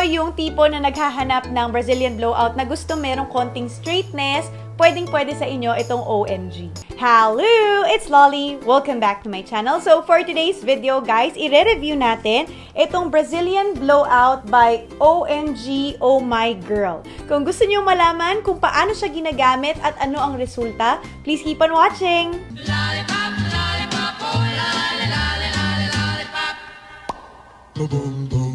yung tipo na naghahanap ng Brazilian blowout na gusto merong konting straightness, pwedeng-pwede sa inyo itong OMG. Hello! It's Lolly! Welcome back to my channel. So for today's video, guys, i-review natin itong Brazilian blowout by OMG Oh My Girl. Kung gusto niyo malaman kung paano siya ginagamit at ano ang resulta, please keep on watching! Lollipop, lollipop, oh, lolly, lolly, lolly, lollipop. Boom, boom.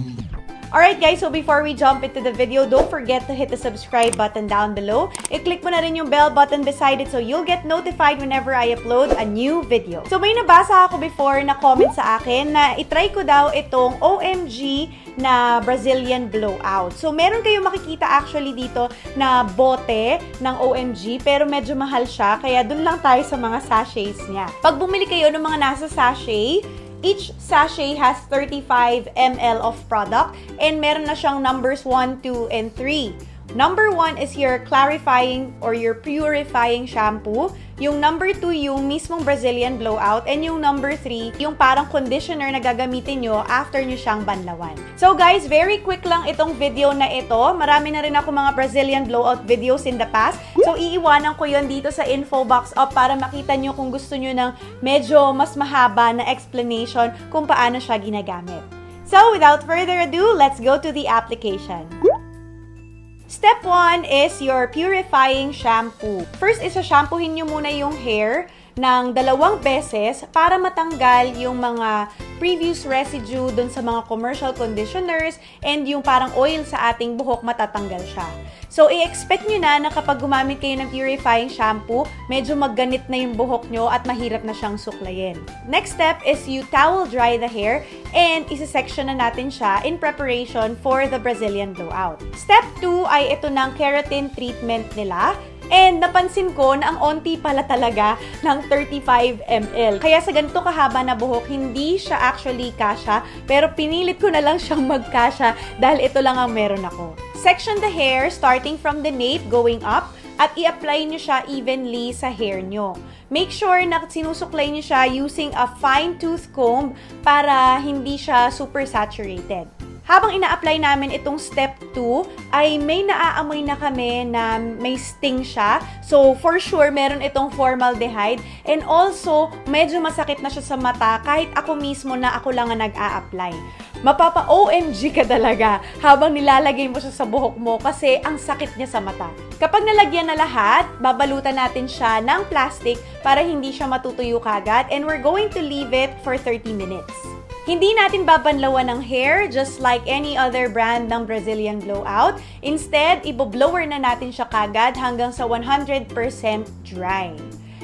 Alright guys, so before we jump into the video, don't forget to hit the subscribe button down below. I-click mo na rin yung bell button beside it so you'll get notified whenever I upload a new video. So may nabasa ako before na comment sa akin na itry ko daw itong OMG na Brazilian blowout. So meron kayong makikita actually dito na bote ng OMG pero medyo mahal siya kaya dun lang tayo sa mga sachets niya. Pag bumili kayo ng mga nasa sachet, each sachet has 35 ml of product and meron na siyang numbers 1, 2, and 3. Number 1 is your clarifying or your purifying shampoo. Yung number 2, yung mismong Brazilian blowout. And yung number 3, yung parang conditioner na gagamitin nyo after nyo siyang banlawan. So guys, very quick lang itong video na ito. Marami na rin ako mga Brazilian blowout videos in the past. So iiwanan ko yon dito sa info box up para makita nyo kung gusto nyo ng medyo mas mahaba na explanation kung paano siya ginagamit. So without further ado, let's go to the application. Step 1 is your purifying shampoo. First is shampoohin nyo muna yung hair ng 2 beses para matanggal yung mga previous residue dun sa mga commercial conditioners and yung parang oil sa ating buhok matatanggal siya. So, i-expect nyo na kapag gumamit kayo ng purifying shampoo, medyo magganit na yung buhok nyo at mahirap na siyang suklayin. Next step is you towel dry the hair and isa-section na natin siya in preparation for the Brazilian blowout. Step 2 ay ito ng keratin treatment nila. And napansin ko na ang onti pala talaga ng 35 ml. Kaya sa ganito kahaba na buhok, hindi siya actually kasya. Pero pinilit ko na lang siyang magkasya dahil ito lang ang meron ako. Section the hair starting from the nape going up at i-apply nyo siya evenly sa hair nyo. Make sure na sinusuklay nyo siya using a fine tooth comb para hindi siya super saturated. Habang ina-apply namin itong step 2, ay may naaamoy na kami na may sting siya. So, for sure, meron itong formaldehyde. And also, medyo masakit na siya sa mata kahit ako mismo na ako lang ang nag-a-apply. Mapapa-OMG ka talaga habang nilalagay mo siya sa buhok mo kasi ang sakit niya sa mata. Kapag nalagyan na lahat, babalutan natin siya ng plastic para hindi siya matutuyo kagad. And we're going to leave it for 30 minutes. Hindi natin babanlawan ng hair just like any other brand ng Brazilian blowout. Instead, ibo-blower na natin siya kagad hanggang sa 100% dry.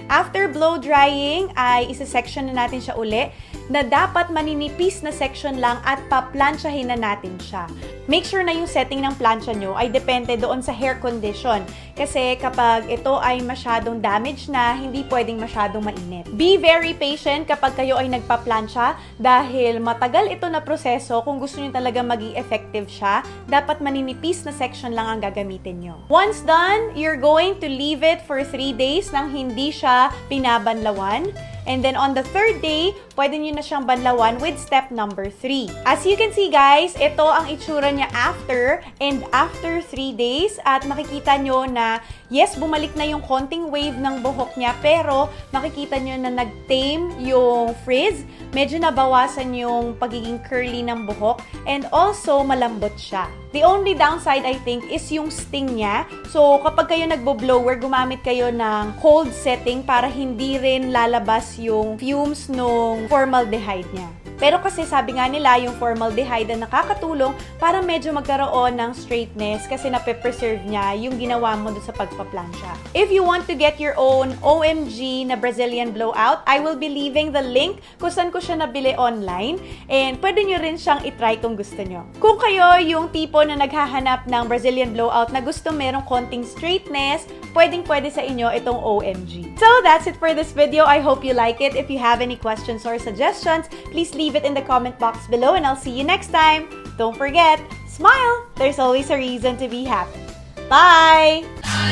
After blow drying, ay isa-section na natin siya uli na dapat maninipis na section lang at pa-plansyahin na natin siya. Make sure na yung setting ng plansya nyo ay depende doon sa hair condition. Kasi kapag ito ay masyadong damaged na, hindi pwedeng masyadong mainit. Be very patient kapag kayo ay nagpa-plansya dahil matagal ito na proseso. Kung gusto nyo talaga maging effective siya, dapat maninipis na section lang ang gagamitin nyo. Once done, you're going to leave it for 3 days nang hindi siya pinabanlawan. And then on the 3rd day, pwede nyo na siyang banlawan with step number 3. As you can see guys, ito ang itsura niya after and after 3 days. At makikita nyo na yes, bumalik na yung konting wave ng buhok niya pero makikita nyo na nag-tame yung frizz. Medyo nabawasan yung pagiging curly ng buhok and also malambot siya. The only downside, I think, is yung sting niya. So, kapag kayo nagbo-blower, gumamit kayo ng cold setting para hindi rin lalabas yung fumes nung formaldehyde niya. Pero kasi sabi nga nila, yung formaldehyde na nakakatulong para medyo magkaroon ng straightness kasi nape-preserve niya yung ginawa mo doon sa pagpaplansya. If you want to get your own OMG na Brazilian blowout, I will be leaving the link kung saan ko siya nabili online. And pwede nyo rin siyang itry kung gusto nyo. Kung kayo yung tipo na naghahanap ng Brazilian blowout na gusto merong konting straightness, pwedeng-pwede sa inyo itong OMG. So that's it for this video. I hope you like it. If you have any questions or suggestions, please leave it in the comment box below and I'll see you next time. Don't forget, smile! There's always a reason to be happy. Bye! Oh,